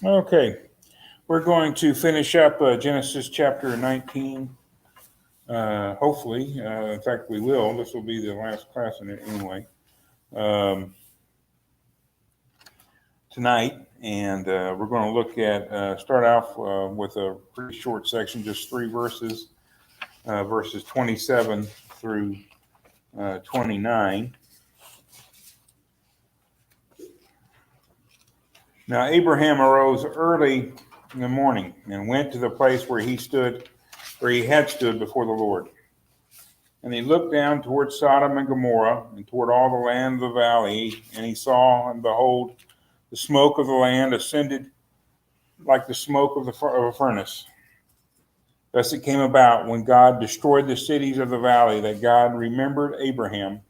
Okay, we're going to finish up Genesis chapter 19. Hopefully, in fact, we will. This will be the last class in it anyway tonight, and we're going to look at start off with a pretty short section, just 3 verses, verses 27 through 29. Now Abraham arose early in the morning and went to the place where he had stood before the Lord. And he looked down toward Sodom and Gomorrah and toward all the land of the valley, and he saw, and behold, the smoke of the land ascended like the smoke of a furnace. Thus it came about, when God destroyed the cities of the valley, that God remembered Abraham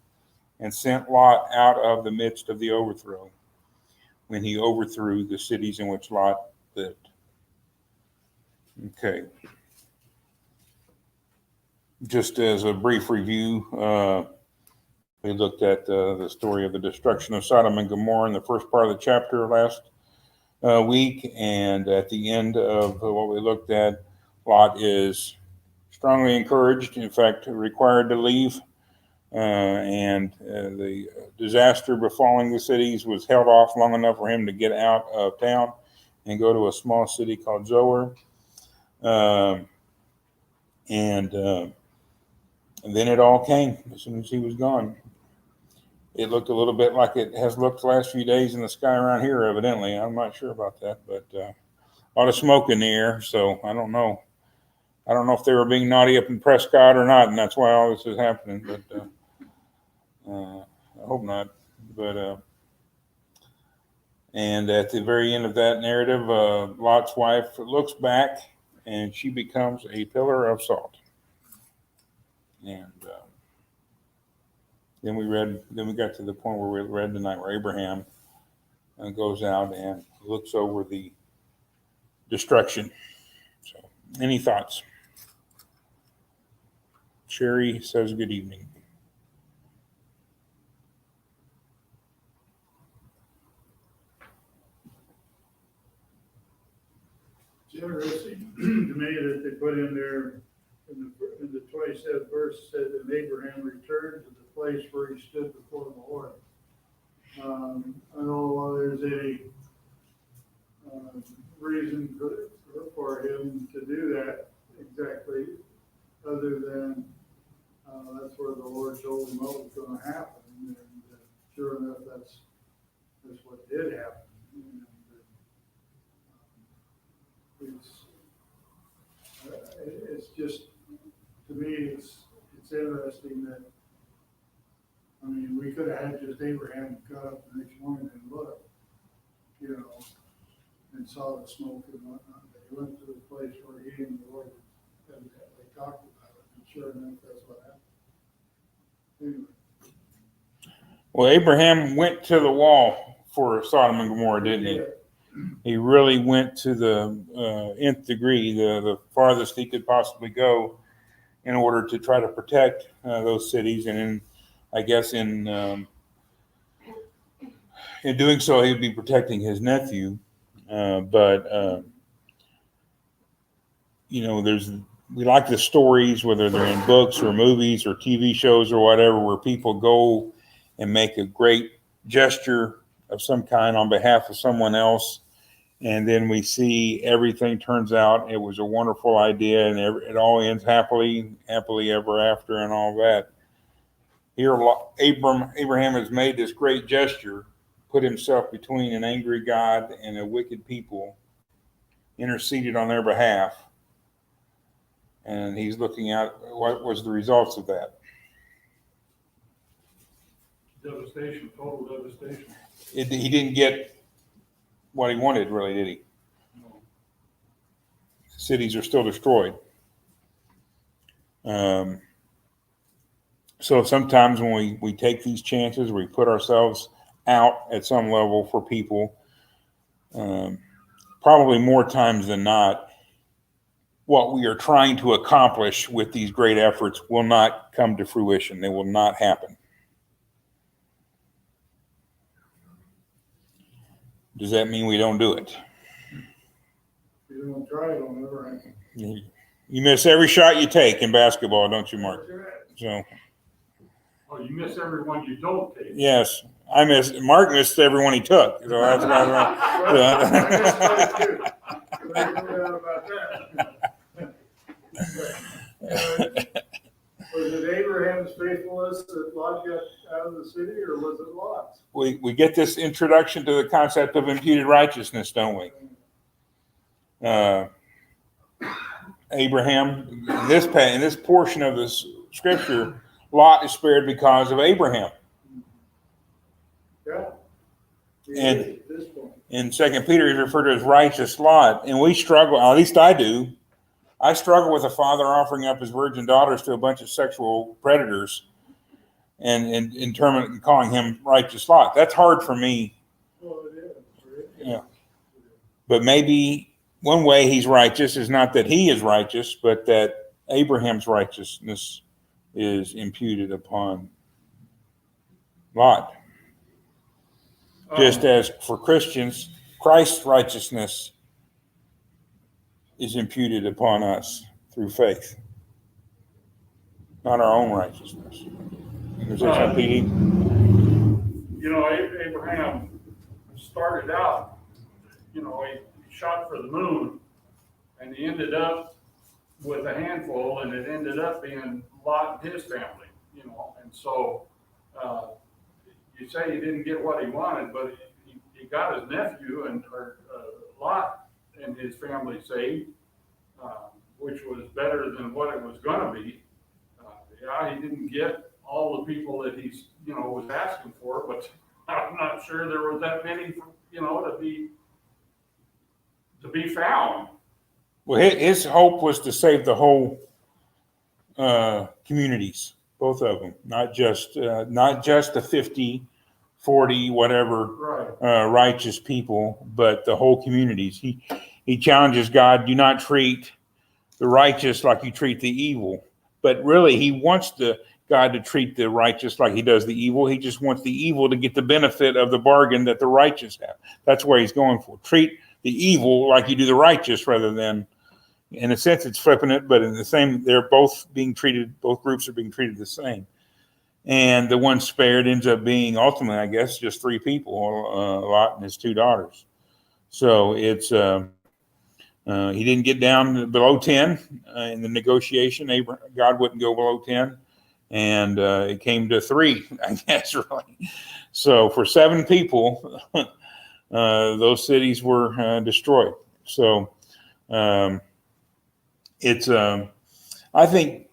and sent Lot out of the midst of the overthrow, when he overthrew the cities in which Lot lived. Okay. Just as a brief review, we looked at the story of the destruction of Sodom and Gomorrah in the first part of the chapter last week. And at the end of what we looked at, Lot is strongly encouraged, in fact, required to leave. And the disaster befalling the cities was held off long enough for him to get out of town and go to a small city called Zoar. And then it all came as soon as he was gone. It looked a little bit like it has looked the last few days in the sky around here, evidently. I'm not sure about that, but a lot of smoke in the air, so I don't know. I don't know if they were being naughty up in Prescott or not, and that's why all this is happening, but I hope not. But and at the very end of that narrative, Lot's wife looks back, and she becomes a pillar of salt. And then we got to the point where we read tonight, where Abraham goes out and looks over the destruction. So, any thoughts? Sherry says good evening. It's interesting to me that they put in there in the 27th verse said that Abraham returned to the place where he stood before the Lord. I don't know whether there's any reason for him to do that exactly, other than that's where the Lord told him what was going to happen, and sure enough, that's what did happen. And, it's just, to me, it's interesting that, I mean, we could have had just Abraham got up the next morning and looked, and saw the smoke and whatnot. But he went to the place where he and the Lord had talked about it, and sure enough, that's what happened. Anyway. Well, Abraham went to the wall for Sodom and Gomorrah, didn't he? He really went to the nth degree, the farthest he could possibly go, in order to try to protect those cities. And I guess in doing so, he would be protecting his nephew. But we like the stories, whether they're in books or movies or TV shows or whatever, where people go and make a great gesture of some kind on behalf of someone else. And then we see everything turns out it was a wonderful idea, and it all ends happily ever after, and all that. Here, Abraham has made this great gesture, put himself between an angry God and a wicked people, interceded on their behalf, and he's looking at what was the results of that. Devastation, total devastation. He didn't get what he wanted, really, did he? No. Cities are still destroyed. So sometimes when we take these chances, we put ourselves out at some level for people, probably more times than not, what we are trying to accomplish with these great efforts will not come to fruition. They will not happen. Does that mean we don't do it? you don't try, it'll never happen. You miss every shot you take in basketball, don't you, Mark? So, Oh, you miss every one you don't take. yes, Mark missed every one he took. So that's about There's no doubt about that. Was it Abraham's faithfulness that Lot got out of the city, or was it Lot's? We get this introduction to the concept of imputed righteousness, don't we? Abraham, in this portion of this scripture, Lot is spared because of Abraham. Yeah. And At this point. in 2 Peter, he's referred to as righteous Lot. And we struggle, at least I do. I struggle with a father offering up his virgin daughters to a bunch of sexual predators and in terms of calling him righteous Lot. That's hard for me. Well, it is. Yeah. But maybe one way he's righteous is not that he is righteous, but that Abraham's righteousness is imputed upon Lot. Just as for Christians, Christ's righteousness is imputed upon us through faith, not our own righteousness. You know, Abraham started out, he shot for the moon, and he ended up with a handful, and it ended up being Lot and his family, and so you say he didn't get what he wanted, but he got his nephew and Lot and his family saved, which was better than what it was going to be. He didn't get all the people that he was asking for, but I'm not sure there was that many, to be found. Well, his hope was to save the whole communities, both of them, not just the 50, 40, whatever Right. Righteous people, but the whole communities. He challenges God: do not treat the righteous like you treat the evil. But really, he wants God to treat the righteous like he does the evil. He just wants the evil to get the benefit of the bargain that the righteous have. That's where he's going for. Treat the evil like you do the righteous, rather than, in a sense, it's flipping it, but in the same, both groups are being treated the same. And the one spared ends up being ultimately, I guess, just 3 people, Lot and his 2 daughters. So it's, he didn't get down below 10 in the negotiation. God wouldn't go below 10. And it came to 3, I guess, really. So for 7 people, those cities were destroyed. So it's, I think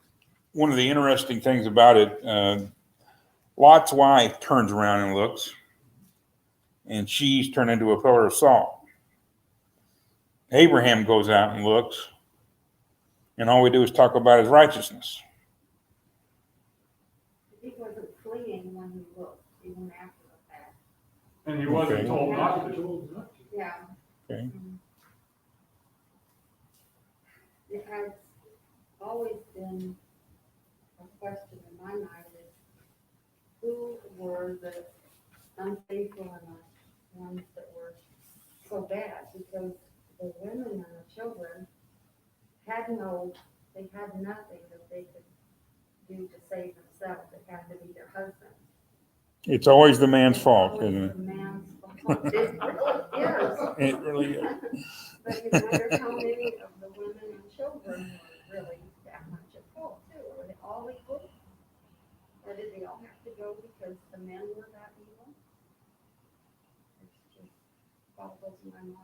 one of the interesting things about it, Lot's wife turns around and looks, and she's turned into a pillar of salt. Abraham goes out and looks, and all we do is talk about his righteousness. He wasn't fleeing when he looked, even after the fact. And he wasn't Okay. told not to. Yeah. Okay. It has always been a question in my mind is who were the unfaithful and the ones that were so bad? Because the women and the children had nothing that they could do to save themselves. It had to be their husband. It's always the man's It's fault, always isn't it? the man's fault. It really is. It really is. But you wonder how many of the women and children were really that much at fault too? Were they all equal? Or did they all have to go because the men were that evil? It's just boggles my mind.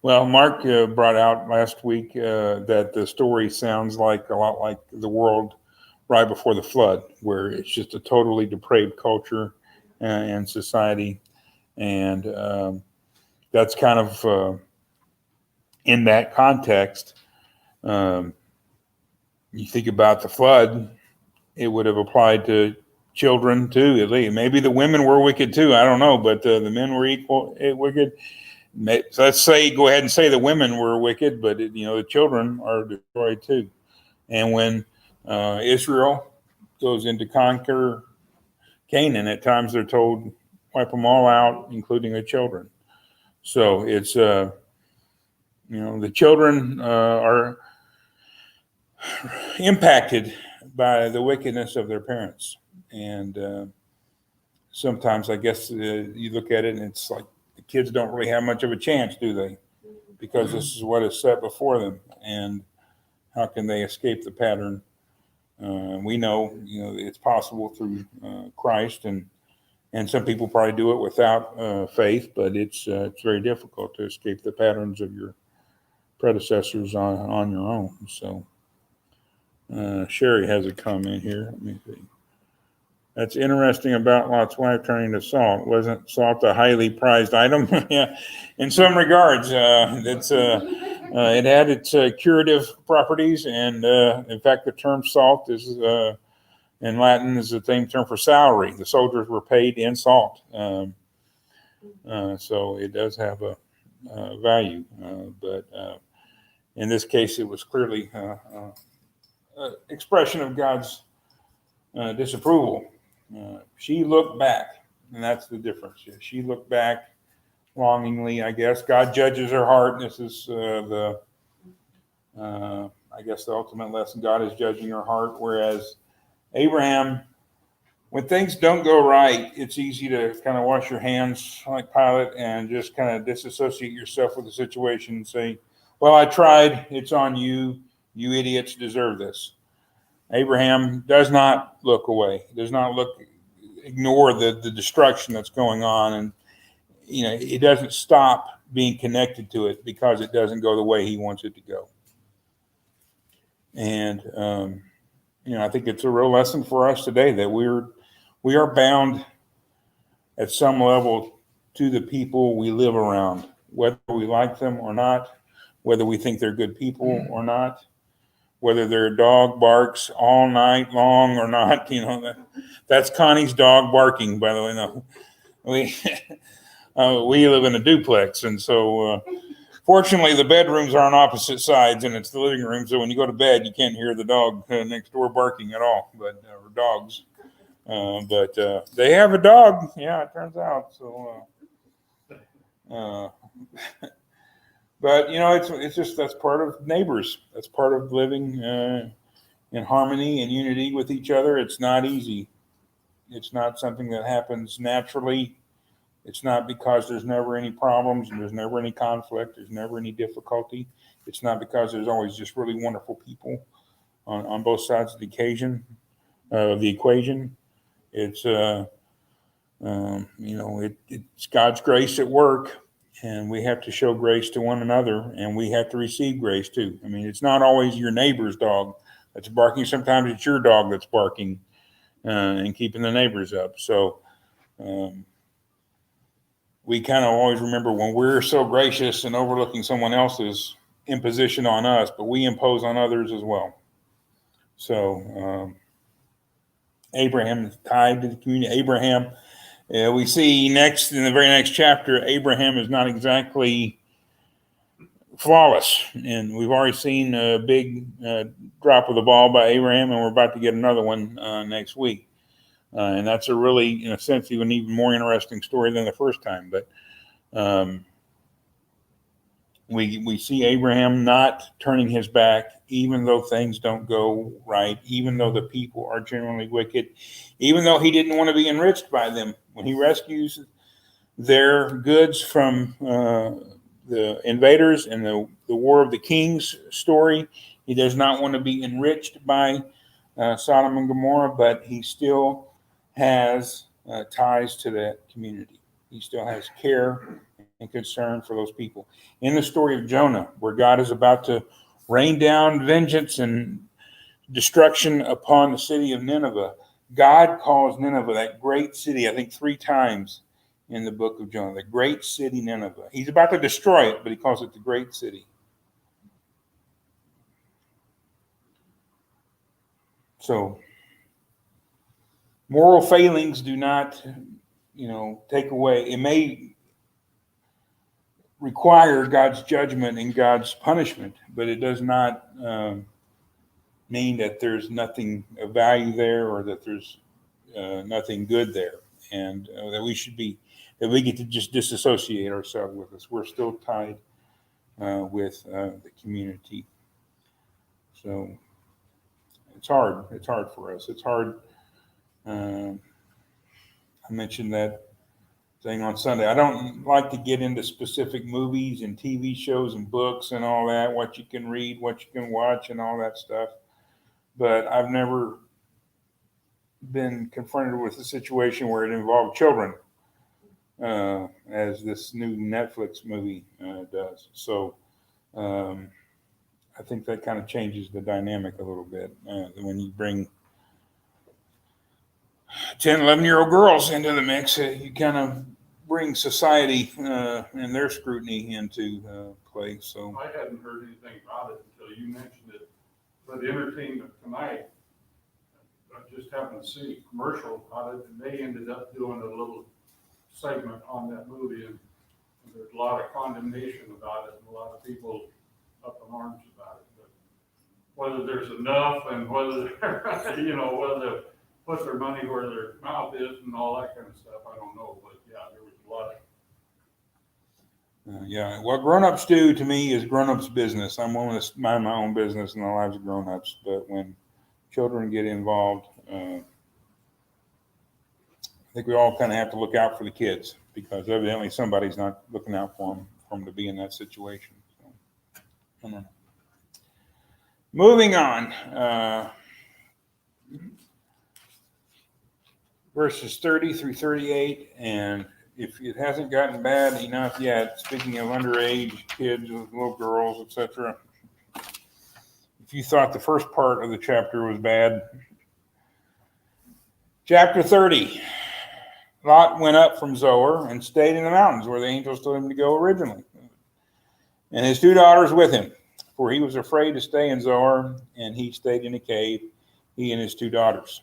Well, Mark brought out last week that the story sounds a lot like the world right before the flood, where it's just a totally depraved culture and society. And that's kind of in that context. You think about the flood, it would have applied to children too, at least. Maybe the women were wicked too, I don't know, but the men were wicked. So let's go ahead and say the women were wicked, but the children are destroyed too. And when Israel goes in to conquer Canaan, at times they're told, wipe them all out, including the children. So it's The children are impacted by the wickedness of their parents. And sometimes I guess you look at it and it's like the kids don't really have much of a chance, do they? Because this is what is set before them. And how can they escape the pattern? We know, it's possible through Christ, and some people probably do it without faith, but it's very difficult to escape the patterns of your predecessors on your own. So Sherry has a comment here. Let me see. That's interesting about Lot's wife turning to salt. Wasn't salt a highly prized item? Yeah, in some regards, it had its curative properties, and in fact, the term salt is in Latin is the same term for salary. The soldiers were paid in salt, so it does have a value. But in this case, it was clearly expression of God's disapproval. She looked back, and that's the difference. She looked back longingly, I guess. God judges her heart. This is I guess the ultimate lesson. God is judging her heart, whereas Abraham, when things don't go right, it's easy to kind of wash your hands like Pilate and just kind of disassociate yourself with the situation and say, well, I tried. It's on you. You idiots deserve this. Abraham does not look away, does not ignore the destruction that's going on. And, it doesn't stop being connected to it because it doesn't go the way he wants it to go. And, I think it's a real lesson for us today that we are bound at some level to the people we live around, whether we like them or not, whether we think they're good people or not, whether their dog barks all night long or not. That's Connie's dog barking, by the way. No, we live in a duplex, and so fortunately the bedrooms are on opposite sides, and it's the living room. So when you go to bed, you can't hear the dog next door barking at all, or dogs. But they have a dog. Yeah, it turns out. So, but it's just that's part of neighbors. That's part of living in harmony and unity with each other. It's not easy. It's not something that happens naturally. It's not because there's never any problems and there's never any conflict. There's never any difficulty. It's not because there's always just really wonderful people on both sides of the equation. It's it's God's grace at work, and we have to show grace to one another, and we have to receive grace too. I mean, it's not always your neighbor's dog that's barking. Sometimes it's your dog that's barking and keeping the neighbors up. So we kind of always remember when we're so gracious and overlooking someone else's imposition on us, but we impose on others as well. So Abraham is tied to the community. Abraham, we see next in the very next chapter, Abraham is not exactly flawless, and we've already seen a big drop of the ball by Abraham, and we're about to get another one next week. And that's a really, in a sense, even more interesting story than the first time. But we see Abraham not turning his back, even though things don't go right, even though the people are generally wicked, even though he didn't want to be enriched by them. When he rescues their goods from the invaders and the War of the Kings story, he does not want to be enriched by Sodom and Gomorrah, but he still has ties to that community. He still has care and concern for those people. In the story of Jonah, where God is about to rain down vengeance and destruction upon the city of Nineveh, God calls Nineveh, that great city, I think 3 times in the book of Jonah, the great city Nineveh. He's about to destroy it, but he calls it the great city. So moral failings do not, take away. It may require God's judgment and God's punishment, but it does not mean that there's nothing of value there or that there's nothing good there, and that we get to just disassociate ourselves with this. We're still tied with the community. So it's hard. It's hard for us. It's hard. I mentioned that thing on Sunday. I don't like to get into specific movies and TV shows and books and all that, what you can read, what you can watch, and all that stuff. But I've never been confronted with a situation where it involved children, as this new Netflix movie does. So I think that kind of changes the dynamic a little bit when you bring 10, 11-year-old girls into the mix. You kind of bring society and their scrutiny into play. So I hadn't heard anything about it until you mentioned it. For the entertainment tonight, I just happened to see a commercial about it, and they ended up doing a little segment on that movie, and there's a lot of condemnation about it, and a lot of people up in arms about it. But whether there's enough, and whether whether to put their money where their mouth is, and all that kind of stuff, I don't know. But yeah, there was a lot of. yeah, what grown-ups do to me is grown-ups business. I'm willing to mind my own business in the lives of grown-ups, but when children get involved, I think we all kind of have to look out for the kids, because evidently somebody's not looking out for them to be in that situation. So, I don't know. Moving on, verses 30 through 38, and if it hasn't gotten bad enough yet, speaking of underage kids, little girls, etc., if you thought the first part of the chapter was bad, chapter 30, Lot went up from Zoar and stayed in the mountains where the angels told him to go originally, and his 2 daughters with him, for he was afraid to stay in Zoar, and he stayed in a cave, he and his 2 daughters.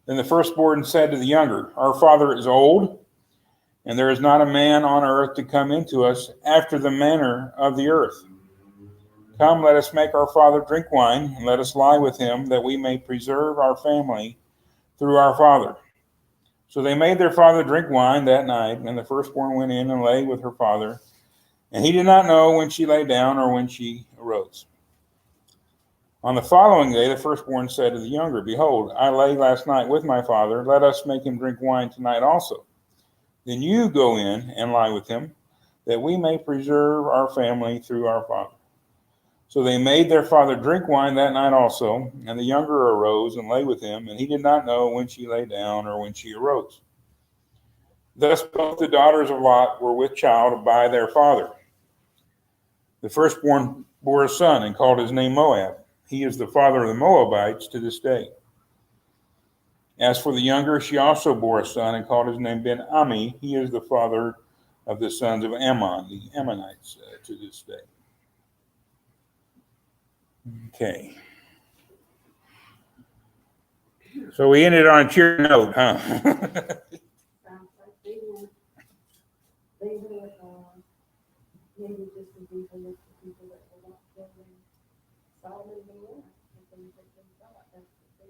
Then the firstborn said to the younger, our father is old, and there is not a man on earth to come into us after the manner of the earth. Come, let us make our father drink wine, and let us lie with him, that we may preserve our family through our father. So they made their father drink wine that night, and the firstborn went in and lay with her father, and he did not know when she lay down or when she arose. On the following day, the firstborn said to the younger, behold, I lay last night with my father. Let us make him drink wine tonight also. Then you go in and lie with him, that we may preserve our family through our father. So they made their father drink wine that night also, and the younger arose and lay with him, and he did not know when she lay down or when she arose. Thus both the daughters of Lot were with child by their father. The firstborn bore a son and called his name Moab. He is the father of the Moabites to this day. As for the younger, she also bore a son and called his name Ben-Ami. He is the father of the sons of Ammon, the Ammonites, to this day. Okay. So we ended on a cheery note, huh? Sounds like they were, maybe just as evil as the people that were not building Sodom and Gomorrah, the things that they thought, that's what they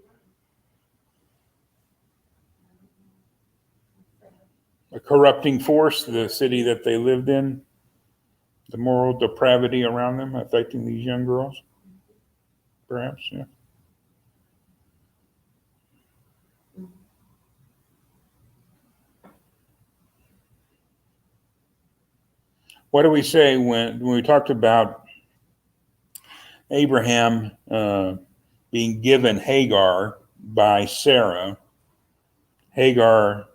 done. A corrupting force, the city that they lived in, the moral depravity around them affecting these young girls, perhaps, yeah. What do we say when we talked about Abraham being given Hagar by Sarah, Hagar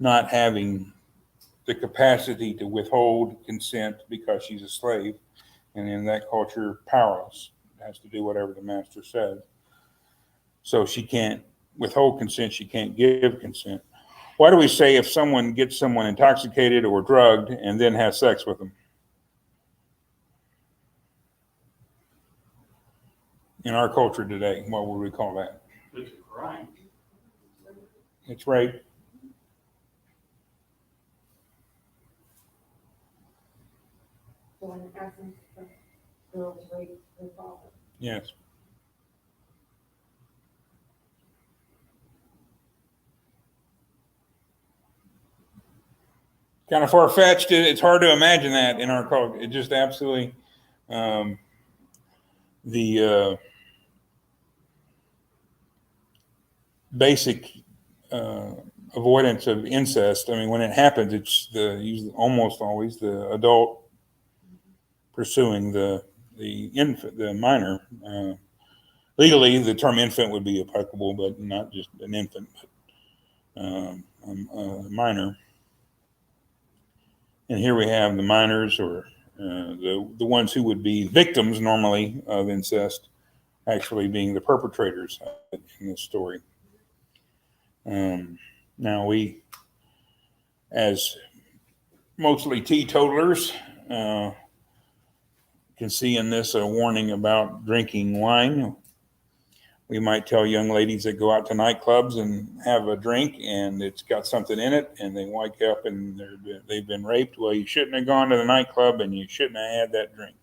not having the capacity to withhold consent because she's a slave, and in that culture, powerless, has to do whatever the master says. So she can't withhold consent, she can't give consent. Why do we say if someone gets someone intoxicated or drugged and then has sex with them? In our culture today, what would we call that? It's a crime. It's rape. So in essence, the girls raped their father. Yes. kind of far-fetched. It's hard to imagine that in our culture. It just absolutely, the basic avoidance of incest. I mean, when it happens, it's usually almost always the adult pursuing the infant, the minor. Legally, the term infant would be applicable, but not just an infant, but a minor. And here we have the minors, or the ones who would be victims normally of incest, actually being the perpetrators in this story. Now we, as mostly teetotalers, can see in this a warning about drinking wine. We might tell young ladies that go out to nightclubs and have a drink and it's got something in it and they wake up and they've been raped. Well, you shouldn't have gone to the nightclub and you shouldn't have had that drink.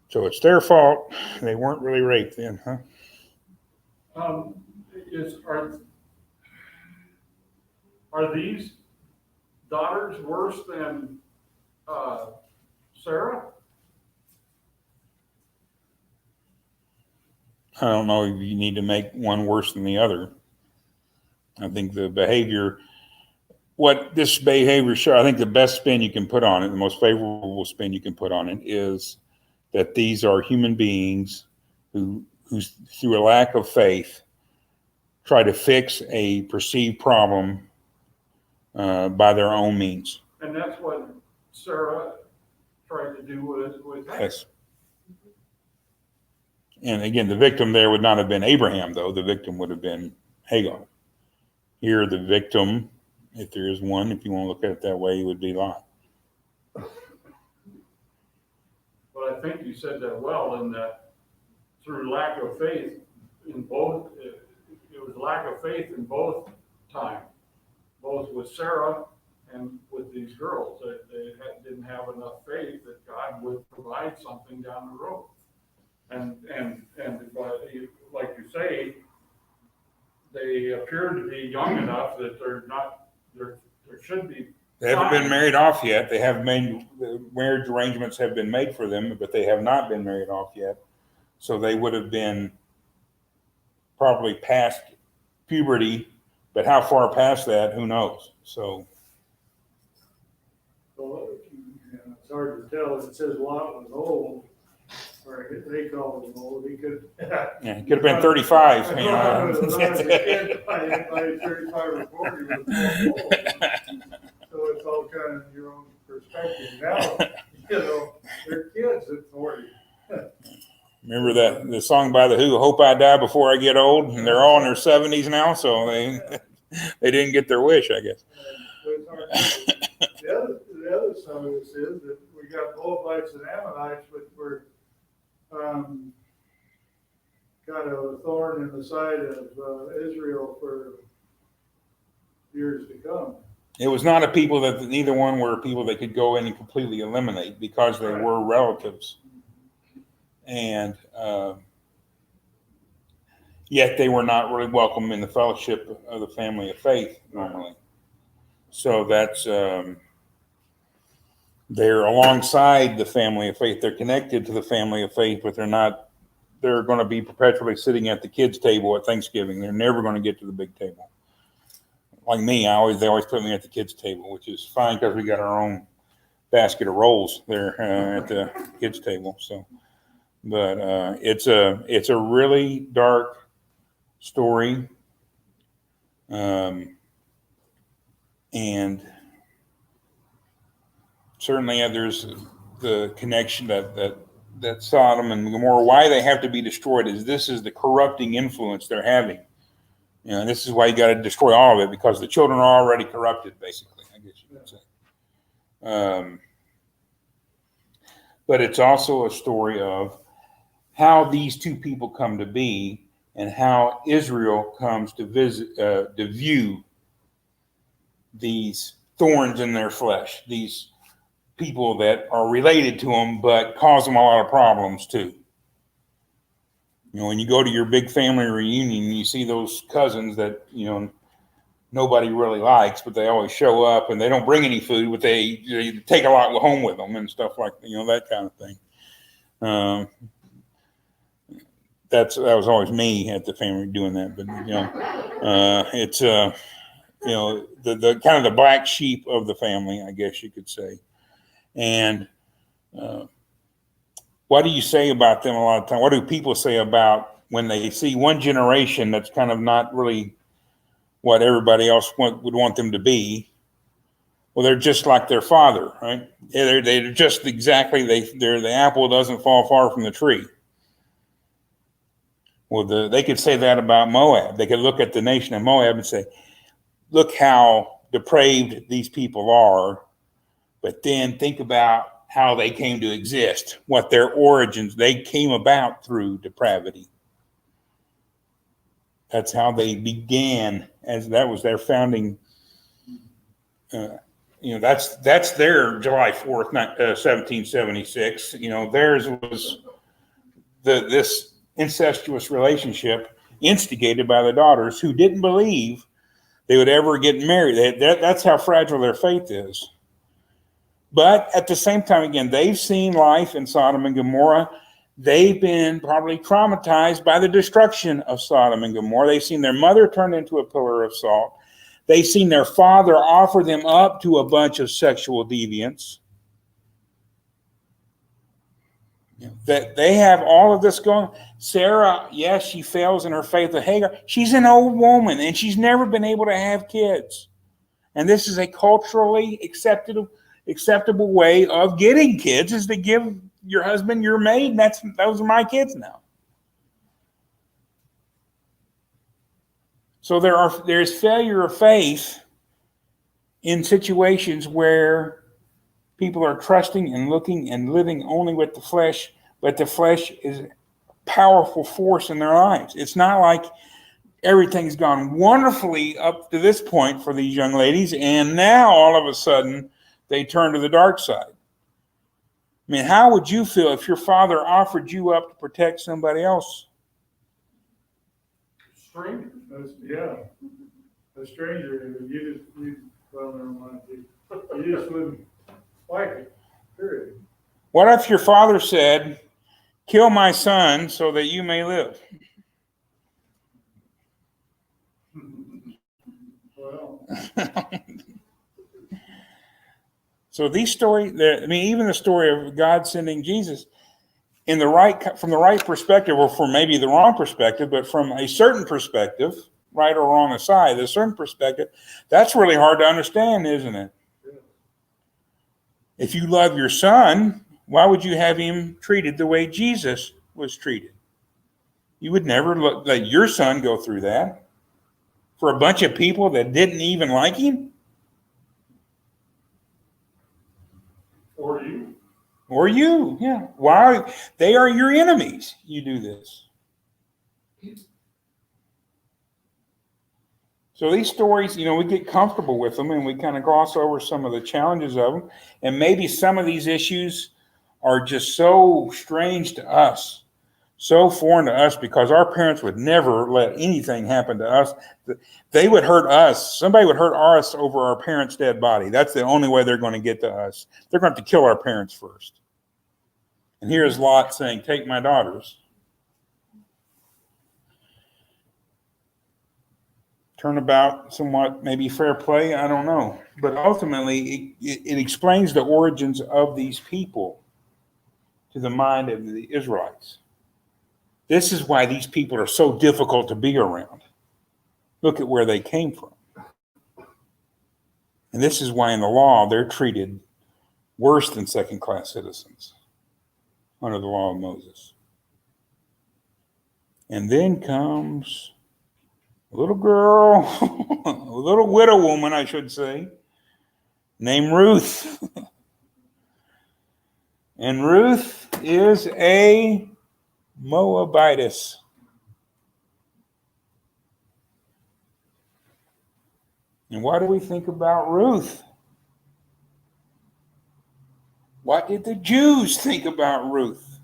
So it's their fault. They weren't really raped then, huh? Are these daughters worse than Sarah? I don't know if you need to make one worse than the other. I think the behavior, what this behavior shows, I think the best spin you can put on it, the most favorable spin you can put on it, is that these are human beings who through a lack of faith, try to fix a perceived problem by their own means. And that's what Sarah tried to do with Yes. And again, the victim there would not have been Abraham, though. The victim would have been Hagar. Here, the victim, if there is one, if you want to look at it that way, would be Lot. But I think you said that well, in that through lack of faith in both, it was lack of faith in both times, both with Sarah and with these girls. They didn't have enough faith that God would provide something down the road. And but like you say, they appear to be young enough that there should be. They haven't been married off yet. They have made, the marriage arrangements have been made for them, but they have not been married off yet. So they would have been probably past puberty, but how far past that, who knows? So. Well, it's hard to tell. It says Lot was old, or they called him old. He could. Yeah, he could have been 35. When I was a kid, by 35 or 40 was old. So it's all kind of your own perspective. Now, they're kids at 40. Remember that the song by The Who, "Hope I Die Before I Get Old," and they're all in their 70s now, so they didn't get their wish, I guess. The other side of this is that we got Moabites and Ammonites, which were kind of a thorn in the side of Israel for years to come. It was not a people that neither one were people they could go in and completely eliminate because they were relatives. And yet they were not really welcome in the fellowship of the family of faith normally. So that's, they're alongside the family of faith. They're connected to the family of faith, but they're going to be perpetually sitting at the kids' table at Thanksgiving. They're never going to get to the big table. Like me, they always put me at the kids' table, which is fine because we got our own basket of rolls there at the kids' table. So, but it's a really dark story, and certainly there's the connection that Sodom and Gomorrah, why they have to be destroyed, is this is the corrupting influence they're having. This is why you got to destroy all of it, because the children are already corrupted, basically, I guess you could say. But it's also a story of how these two people come to be and how Israel comes to view these thorns in their flesh, these people that are related to them but cause them a lot of problems too. When you go to your big family reunion, you see those cousins that, nobody really likes, but they always show up, and they don't bring any food, but they take a lot home with them and stuff like, that kind of thing. That was always me at the family doing that, but it's the kind of the black sheep of the family, I guess you could say. And what do you say about them a lot of time? What do people say about when they see one generation that's kind of not really what everybody else would want them to be? Well, they're just like their father, right? They're just exactly, the apple doesn't fall far from the tree. Well, they could say that about Moab. They could look at the nation of Moab and say, look how depraved these people are, but then think about how they came to exist, what their origins, they came about through depravity. That's how they began, as that was their founding. That's their July 4th, 1776. Theirs was this incestuous relationship instigated by the daughters who didn't believe they would ever get married. That's how fragile their faith is. But at the same time, again, they've seen life in Sodom and Gomorrah. They've been probably traumatized by the destruction of Sodom and Gomorrah. They've seen their mother turned into a pillar of salt. They've seen their father offer them up to a bunch of sexual deviants. That they have all of this going. Sarah, yes, she fails in her faith of Hagar. She's an old woman, and she's never been able to have kids. And this is a culturally acceptable way of getting kids, is to give your husband your maid, and those are my kids now. So there's failure of faith in situations where people are trusting and looking and living only with the flesh, but the flesh is a powerful force in their lives. It's not like everything's gone wonderfully up to this point for these young ladies, and now all of a sudden they turn to the dark side. I mean, how would you feel if your father offered you up to protect somebody else? Stranger. A stranger, well, never mind. You just wouldn't like it, period. What if your father said, kill my son so that you may live? Well, So these stories, even the story of God sending Jesus from the right perspective, or from maybe the wrong perspective, but from a certain perspective, right or wrong aside, a certain perspective, that's really hard to understand, isn't it? yeah. If you love your son, why would you have him treated the way Jesus was treated? You would never let your son go through that for a bunch of people that didn't even like him. Or you, yeah. Why? They are your enemies. You do this. So these stories, we get comfortable with them and we kind of gloss over some of the challenges of them. And maybe some of these issues are just so strange to us, so foreign to us, because our parents would never let anything happen to us. They would hurt us. Somebody would hurt us over our parents' dead body. That's the only way they're going to get to us. They're going to have to kill our parents first. And here's Lot saying, take my daughters. Turnabout, somewhat maybe fair play, I don't know. But ultimately, it explains the origins of these people to the mind of the Israelites. This is why these people are so difficult to be around. Look at where they came from. And this is why in the law they're treated worse than second-class citizens under the law of Moses. And then comes a little girl, a little widow woman, I should say, named Ruth. And Ruth is a Moabitess. And what do we think about Ruth? What did the Jews think about Ruth?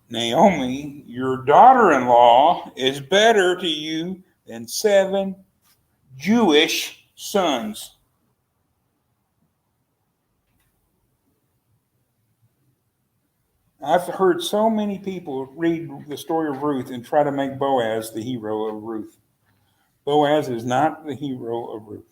Naomi, your daughter-in-law, is better to you than 7 Jewish sons. I've heard so many people read the story of Ruth and try to make Boaz the hero of Ruth. Boaz is not the hero of Ruth.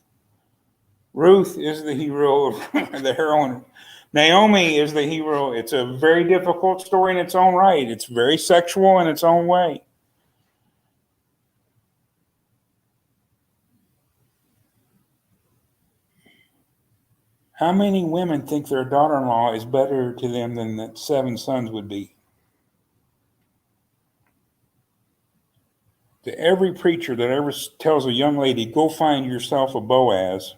Ruth is the hero of the heroine. Naomi is the hero. It's a very difficult story in its own right. It's very sexual in its own way. How many women think their daughter-in-law is better to them than that 7 sons would be? To every preacher that ever tells a young lady, go find yourself a Boaz,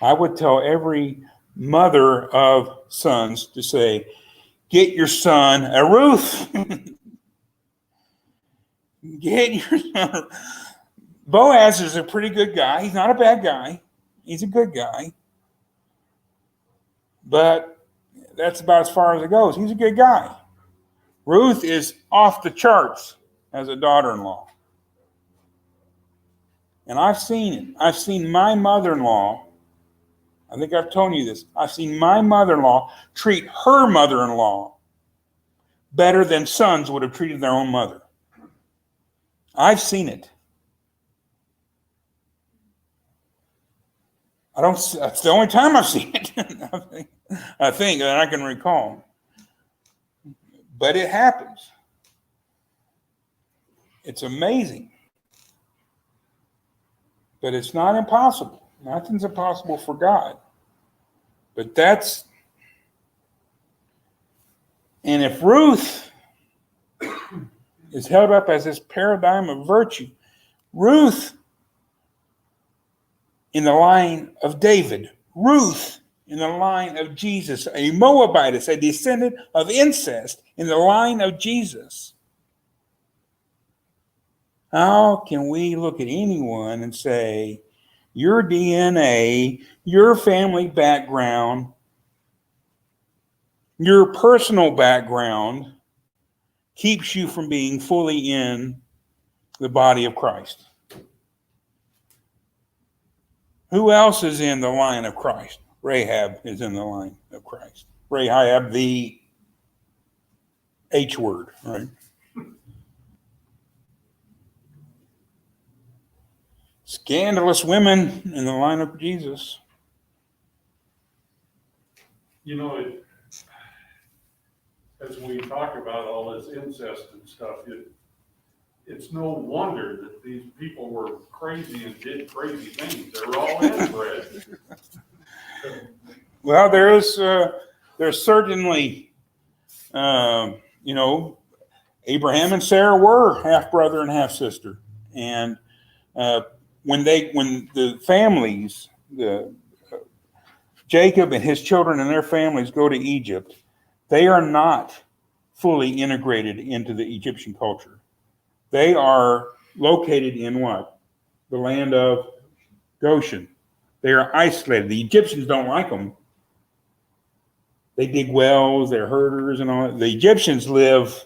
I would tell every mother of sons to say, get your son a Ruth. Get your son. Boaz is a pretty good guy. He's not a bad guy. He's a good guy. But that's about as far as it goes. He's a good guy. Ruth is off the charts as a daughter-in-law. And I've seen it. I've seen my mother-in-law, I think I've told you this, I've seen my mother-in-law treat her mother-in-law better than sons would have treated their own mother. I've seen it. That's the only time I've seen it. I think that I can recall. But it happens. It's amazing. But it's not impossible. Nothing's impossible for God. But and if Ruth is held up as this paradigm of virtue, Ruth in the line of David, Ruth in the line of Jesus, a Moabitess, a descendant of incest in the line of Jesus. How can we look at anyone and say, your DNA, your family background, your personal background keeps you from being fully in the body of Christ? Who else is in the line of Christ? Rahab is in the line of Christ. Rahab, the H word, right? Scandalous women in the line of Jesus. You know, as we talk about all this incest and stuff, it's no wonder that these people were crazy and did crazy things. They were all inbred. Well, there's certainly, Abraham and Sarah were half brother and half sister, and when the families, Jacob and his children and their families go to Egypt, they are not fully integrated into the Egyptian culture. They are located in what? The land of Goshen. They are isolated. The Egyptians don't like them. They dig wells, they're herders and all that. The Egyptians live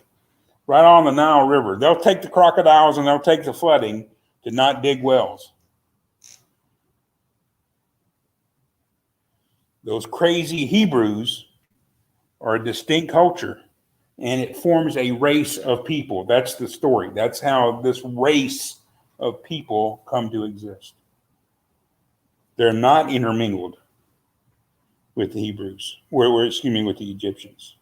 right on the Nile River. They'll take the crocodiles and they'll take the flooding to not dig wells. Those crazy Hebrews are a distinct culture, and it forms a race of people. That's the story. That's how this race of people come to exist. They're not intermingled with the Hebrews, with the Egyptians.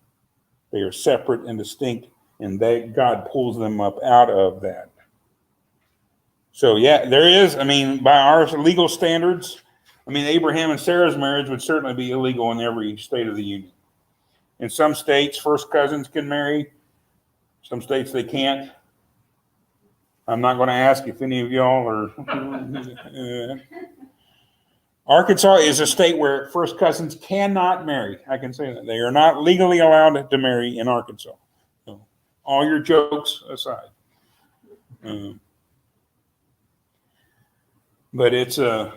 They are separate and distinct, and God pulls them up out of that. So yeah, there is, by our legal standards, Abraham and Sarah's marriage would certainly be illegal in every state of the union. In some states, first cousins can marry. Some states they can't. I'm not going to ask if any of y'all are. Arkansas is a state where first cousins cannot marry. I can say that. They are not legally allowed to marry in Arkansas. So, all your jokes aside. But it's a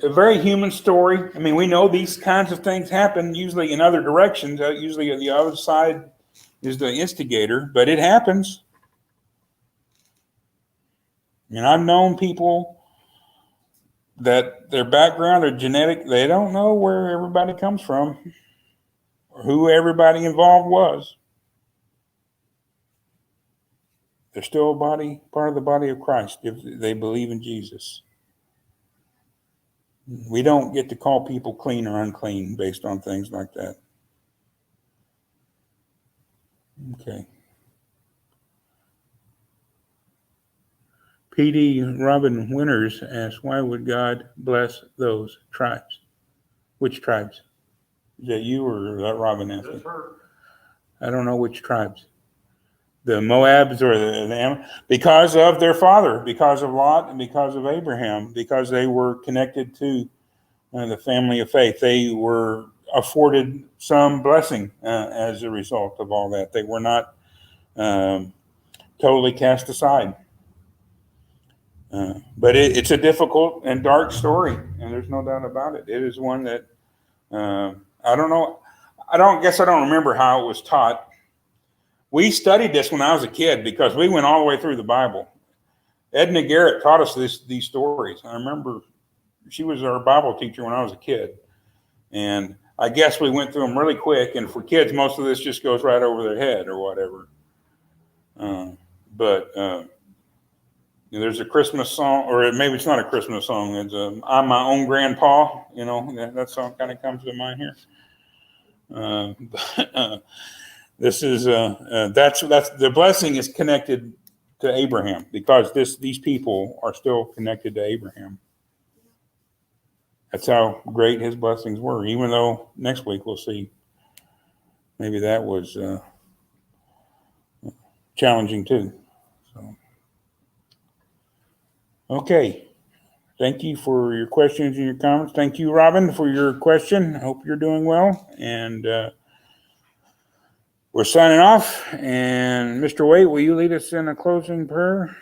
very human story. We know these kinds of things happen usually in other directions. Usually the other side is the instigator, but it happens. I mean, I've known people that their background or genetic, they don't know where everybody comes from or who everybody involved was. They're still part of the body of Christ if they believe in Jesus. We don't get to call people clean or unclean based on things like that. Okay. PD Robin Winters asks, why would God bless those tribes? Which tribes? Is that you or that Robin asking? That's her. I don't know which tribes. The Moabs or the because of their father, because of Lot and because of Abraham, because they were connected to the family of faith. They were afforded some blessing as a result of all that. They were not totally cast aside. But it's a difficult and dark story, and there's no doubt about it. It is one that I don't know. I don't remember how it was taught. We studied this when I was a kid because we went all the way through the Bible. Edna Garrett taught us these stories. I remember she was our Bible teacher when I was a kid. And I guess we went through them really quick. And for kids, most of this just goes right over their head or whatever. There's a Christmas song, or maybe it's not a Christmas song. It's I'm My Own Grandpa. You know, that song kind of comes to mind here. This is that's the blessing is connected to Abraham because these people are still connected to Abraham. That's how great his blessings were. Even though next week we'll see maybe that was challenging too. So, okay. Thank you for your questions and your comments. Thank you, Robin, for your question. I hope you're doing well. And we're signing off. And Mr. Waite, will you lead us in a closing prayer?